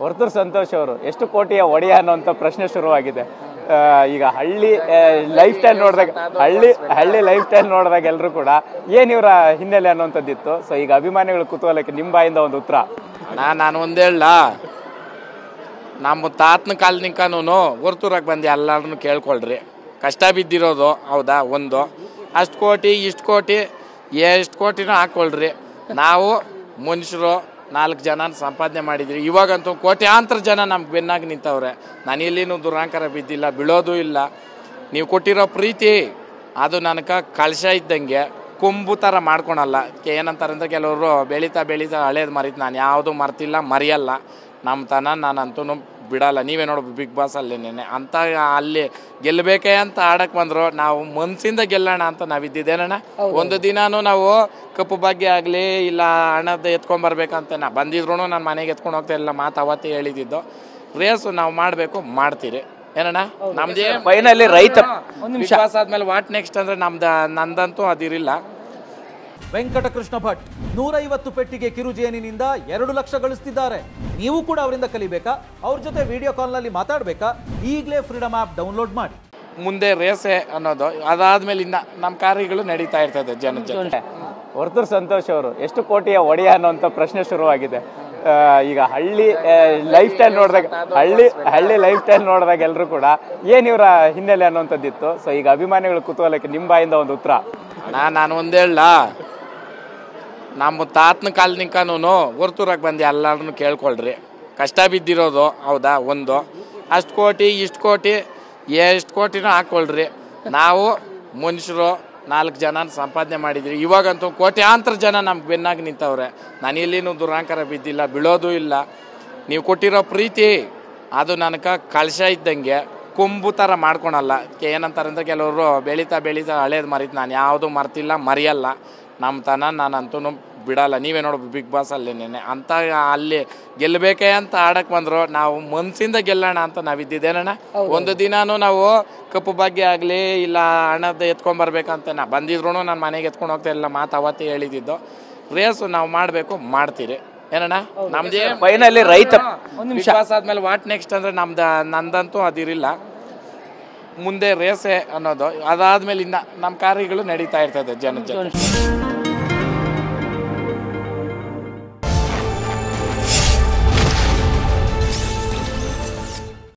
ವರ್ತೂರ್ ಸಂತೋಷ್ ಅವರು ಎಷ್ಟು ಕೋಟಿಯ ಒಡೆಯ ಅನ್ನೋಂಥ ಪ್ರಶ್ನೆ ಶುರುವಾಗಿದೆ. ಈಗ ಹಳ್ಳಿ ಲೈಫ್ ಸ್ಟೈಲ್ ನೋಡಿದಾಗ ಹಳ್ಳಿ ಲೈಫ್ ಸ್ಟೈಲ್ ನೋಡಿದಾಗ ಎಲ್ಲರೂ ಕೂಡ ಏನ್ ಇವರ ಹಿನ್ನೆಲೆ ಅನ್ನೋಂಥದ್ದಿತ್ತು. ಸೊ ಈಗ ಅಭಿಮಾನಿಗಳ ಕುತೂಹಲಕ್ಕೆ ನಿಮ್ಮ ಬಾಯಿಂದ ಒಂದು ಉತ್ತರ. ನಾನು ಒಂದ್ ಹೇಳ, ನಮ್ಮ ತಾತನ ಕಾಲನಿಂಕನೂ ವರ್ತೂರಾಗ ಬಂದು ಎಲ್ಲಾರನ್ನು ಕೇಳ್ಕೊಳ್ರಿ, ಕಷ್ಟ ಬಿದ್ದಿರೋದು ಹೌದಾ, ಒಂದು ಅಷ್ಟು ಕೋಟಿ ಇಷ್ಟು ಕೋಟಿ ಎಷ್ಟು ಕೋಟಿನೂ ಹಾಕೊಳ್ರಿ. ನಾವು ಮನುಷ್ಯರು 4 ಜನ ಸಂಪಾದನೆ ಮಾಡಿದ್ರಿ, ಇವಾಗಂತೂ ಕೋಟ್ಯಾಂತರ ಜನ ನಮ್ಗೆ ಬೆನ್ನಾಗಿ ನಿಂತವ್ರೆ. ನಾನು ಎಲ್ಲಿನೂ ದುರಾಂಕಾರ ಬಿದ್ದಿಲ್ಲ, ಬೀಳೋದು ಇಲ್ಲ. ನೀವು ಕೊಟ್ಟಿರೋ ಪ್ರೀತಿ ಅದು ನನಗೆ ಕಳಶ ಇದ್ದಂಗೆ, ಕೊಂಬು ಥರ ಮಾಡ್ಕೊಳಲ್ಲ. ಏನಂತಾರೆ ಅಂದರೆ ಕೆಲವರು ಬೆಳೀತಾ ಹಳೇದು ಮರೀತು, ನಾನು ಯಾವುದೂ ಮರ್ತಿಲ್ಲ, ಮರೆಯಲ್ಲ. ನಮ್ಮ ತನ ನಾನಂತೂ ಬಿಡಲ್ಲ. ನೀವೇ ನೋಡು ಬಿಗ್ ಬಾಸ್ ಅಲ್ಲೇನೆ ಅಂತ ಅಲ್ಲಿ ಗೆಲ್ಲಬೇಕೇ ಅಂತ ಆಡಕ್ಕೆ ಬಂದರು. ನಾವು ಮನಸ್ಸಿಂದ ಗೆಲ್ಲೋಣ ಅಂತ ನಾವಿದ್ದಿದ್ದೇನಣ್ಣ. ಒಂದು ದಿನಾನು ನಾವು ಕಪ್ಪು ಭಾಗ್ಯ ಆಗಲಿ ಇಲ್ಲ ಹಣದ ಎತ್ಕೊಂಬರ್ಬೇಕಂತ ಬಂದಿದ್ರು ನಾನು ಮನೆಗೆ ಎತ್ಕೊಂಡು ಹೋಗ್ತಾ ಇಲ್ಲ. ಮಾತು ಅವತ್ತೇ ಹೇಳಿದ್ದು, ರೇಸು ನಾವು ಮಾಡಬೇಕು, ಮಾಡ್ತೀರಿ ಏನಣ್ಣ. ನಮ್ದೇ ಫೈನಲಿ ರೈತ ಬಿಗ್ ಬಾಸ್ ಆದ್ಮೇಲೆ ವಾಟ್ ನೆಕ್ಸ್ಟ್ ಅಂದರೆ ನಂದಂತೂ ಅದಿರಿಲ್ಲ. ವೆಂಕಟಕೃಷ್ಣ ಭಟ್ 150 ಪೆಟ್ಟಿಗೆ ಕಿರುಜೇನಿನಿಂದ 2 ಲಕ್ಷ ಗಳಿಸ್ತಿದ್ದಾರೆ. ನೀವು ಕೂಡ ಅವರಿಂದ ಕಲಿಬೇಕಾ? ಅವ್ರ ಜೊತೆ ವಿಡಿಯೋ ಕಾಲ್ನಲ್ಲಿ ಮಾತಾಡಬೇಕಾ? ಈಗಲೇ ಫ್ರೀಡಮ್ ಆ್ಯಪ್ ಡೌನ್ಲೋಡ್ ಮಾಡಿ. ಮುಂದೆ ರೇಸೆ ಅನ್ನೋದು ಅದಾದ್ಮೇಲೆ ಇನ್ನ ನಮ್ಮ ಕಾರ್ಯಗಳು ನಡೀತಾ ಇರ್ತದೆ ಜನ ಜೊತೆ. ವರ್ತೂರ್ ಸಂತೋಷ್ ಅವರು ಎಷ್ಟು ಕೋಟಿಯ ಒಡೆಯ ಅನ್ನೋಂಥ ಪ್ರಶ್ನೆ ಶುರುವಾಗಿದೆ. ಈಗ ಹಳ್ಳಿ ಲೈಫ್ ಸ್ಟೈಲ್ ನೋಡಿದಾಗ ಎಲ್ಲರೂ ಕೂಡ ಏನ್ ಇವರ ಹಿನ್ನೆಲೆ ಅನ್ನೋಂಥದ್ದಿತ್ತು. ಸೊ ಈಗ ಅಭಿಮಾನಿಗಳ ಕುತೂಹಲಕ್ಕೆ ನಿಮ್ಮ ಬಾಯಿಂದ ಒಂದು ಉತ್ತರ. ನಾನು ಒಂದ್ ಹೇಳ, ನಮ್ಮ ತಾತನ ಕಾಲನಿಂಕನೂ ವರ್ತೂರಾಗ ಬಂದು ಎಲ್ಲಾರನ್ನು ಕೇಳ್ಕೊಳ್ರಿ, ಕಷ್ಟ ಬಿದ್ದಿರೋದು ಹೌದಾ, ಒಂದು ಅಷ್ಟು ಕೋಟಿ ಇಷ್ಟು ಕೋಟಿ ಎಷ್ಟು ಕೋಟಿನೂ ಹಾಕೊಳ್ರಿ. ನಾವು ಮನುಷ್ಯರು 4 ಜನ ಸಂಪಾದನೆ ಮಾಡಿದ್ರಿ, ಇವಾಗಂತೂ ಕೋಟ್ಯಾಂತರ ಜನ ನಮ್ಗೆ ಬೆನ್ನಾಗಿ ನಿಂತವ್ರೆ. ನಾನು ಎಲ್ಲಿನೂ ದುರಾಂಕಾರ ಬಿದ್ದಿಲ್ಲ, ಬೀಳೋದು ಇಲ್ಲ. ನೀವು ಕೊಟ್ಟಿರೋ ಪ್ರೀತಿ ಅದು ನನಗೆ ಕಳಶ ಇದ್ದಂಗೆ, ಕೊಂಬು ಥರ ಮಾಡ್ಕೊಳಲ್ಲ. ಏನಂತಾರೆ ಅಂದರೆ ಕೆಲವರು ಬೆಳೀತಾ ಹಳೇದು ಮರೀತು, ನಾನು ಯಾವುದೂ ಮರ್ತಿಲ್ಲ, ಮರೆಯಲ್ಲ. ನಮ್ಮ ತನ ನಾನಂತೂ ಬಿಡಲ್ಲ. ನೀವೇ ನೋಡು ಬಿಗ್ ಬಾಸ್ ಅಲ್ಲೇನೆ ಅಂತ ಅಲ್ಲಿ ಗೆಲ್ಲಬೇಕೇ ಅಂತ ಆಡಕ್ಕೆ ಬಂದರು. ನಾವು ಮನಸ್ಸಿಂದ ಗೆಲ್ಲೋಣ ಅಂತ ನಾವಿದ್ದಿದ್ದೇನಣ್ಣ. ಒಂದು ದಿನಾನು ನಾವು ಕಪ್ಪು ಭಾಗ್ಯ ಆಗಲಿ ಇಲ್ಲ ಹಣದ ಎತ್ಕೊಂಬರ್ಬೇಕಂತ ಬಂದಿದ್ರು ನಾನು ಮನೆಗೆ ಎತ್ಕೊಂಡು ಹೋಗ್ತಾ ಇಲ್ಲ. ಮಾತು ಅವತ್ತೇ ಹೇಳಿದ್ದು, ರೇಸು ನಾವು ಮಾಡಬೇಕು, ಮಾಡ್ತೀರಿ ಏನಣ್ಣ. ನಮ್ದೇ ಫೈನಲಿ ರೈತ ಬಿಗ್ ಬಾಸ್ ಆದ್ಮೇಲೆ ವಾಟ್ ನೆಕ್ಸ್ಟ್ ಅಂದರೆ ನಂದಂತೂ ಅದಿರಿಲ್ಲ. ಮುಂದೆ ರೇಸೆ ಅನ್ನೋದು ಅದಾದ್ಮೇಲೆ ಇನ್ನ ನಮ್ಮ ಕಾರ್ಯಗಳು ನಡೀತಾ ಇರ್ತದೆ ಜನ ಜೊತೆ.